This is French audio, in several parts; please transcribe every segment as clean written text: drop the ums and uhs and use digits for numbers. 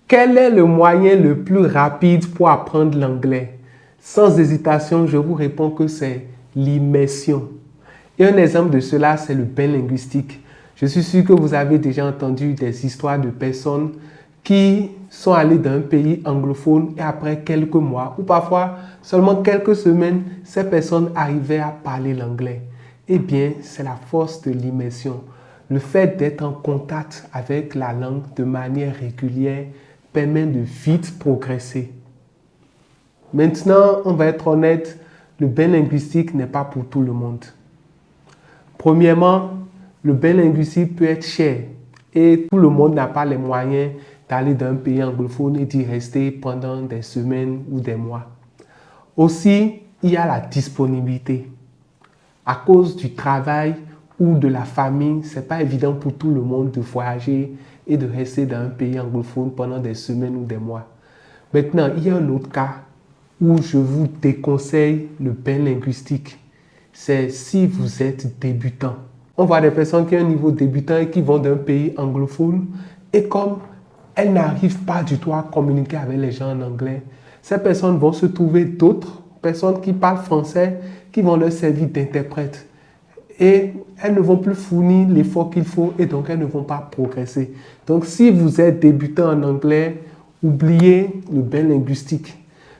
Quel est le moyen le plus rapide pour apprendre l'anglais? Sans hésitation, je vous réponds que c'est l'immersion. Et un exemple de cela, c'est le bain linguistique. Je suis sûr que vous avez déjà entendu des histoires de personnes qui sont allées dans un pays anglophone et après quelques mois ou parfois seulement quelques semaines, ces personnes arrivaient à parler l'anglais. Eh bien, c'est la force de l'immersion. Le fait d'être en contact avec la langue de manière régulière permet de vite progresser. Maintenant, on va être honnête, le bain linguistique n'est pas pour tout le monde. Premièrement, le bain linguistique peut être cher et tout le monde n'a pas les moyens d'aller dans un pays anglophone et d'y rester pendant des semaines ou des mois. Aussi, il y a la disponibilité. À cause du travail ou de la famille, ce n'est pas évident pour tout le monde de voyager et de rester dans un pays anglophone pendant des semaines ou des mois. Maintenant, il y a un autre cas où je vous déconseille le bain linguistique. C'est si vous êtes débutant. On voit des personnes qui ont un niveau débutant et qui vont d'un pays anglophone et comme elles n'arrivent pas du tout à communiquer avec les gens en anglais, ces personnes vont se trouver d'autres personnes qui parlent français qui vont leur servir d'interprète. Et elles ne vont plus fournir l'effort qu'il faut et donc elles ne vont pas progresser. Donc si vous êtes débutant en anglais, oubliez le bain linguistique.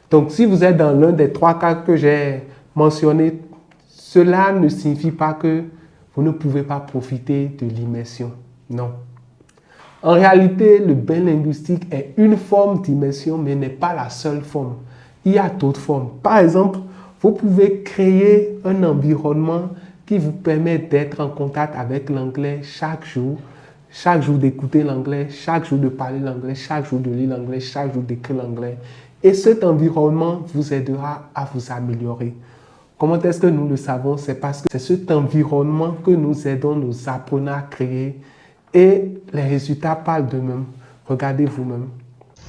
Donc si vous êtes dans l'un des 3 cas que j'ai mentionnés, cela ne signifie pas que vous ne pouvez pas profiter de l'immersion. Non. En réalité, le bain linguistique est une forme d'immersion, mais n'est pas la seule forme. Il y a d'autres formes. Par exemple, vous pouvez créer un environnement qui vous permet d'être en contact avec l'anglais chaque jour d'écouter l'anglais, chaque jour de parler l'anglais, chaque jour de lire l'anglais, chaque jour d'écrire l'anglais. Et cet environnement vous aidera à vous améliorer. Comment est-ce que nous le savons? C'est parce que c'est cet environnement que nous aidons nos apprenants à créer et les résultats parlent d'eux-mêmes. Regardez vous-même.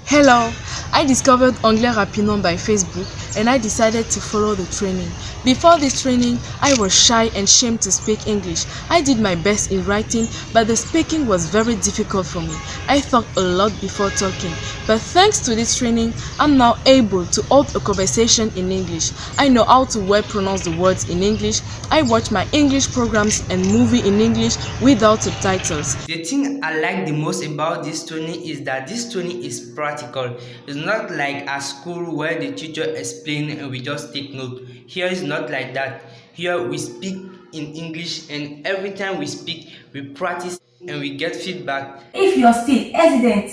Hello, I discovered Anglais Rapidement by Facebook and I decided to follow the training. Before this training, I was shy and ashamed to speak English. I did my best in writing, but the speaking was very difficult for me. I thought a lot before talking, but thanks to this training, I'm now able to hold a conversation in English. I know how to well pronounce the words in English. I watch my English programs and movie in English without subtitles. The thing I like the most about this training is that this training is practical. It's not like at school where the teacher explains and we just take note. Here is not like that. Here we speak in English and every time we speak, we practice and we get feedback. If you're still hesitant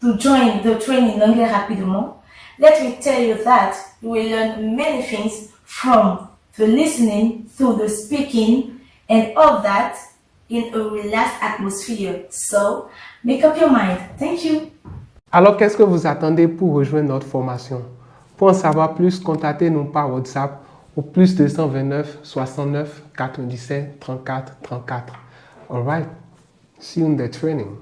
to join the training Anglais Rapidement, let me tell you that you will learn many things from the listening to the speaking and all that in a relaxed atmosphere. So, make up your mind. Thank you. Alors, qu'est-ce que vous attendez pour rejoindre notre formation? Pour en savoir plus, contactez-nous par WhatsApp au plus 229 69 97 34 34. All right, see you in the training.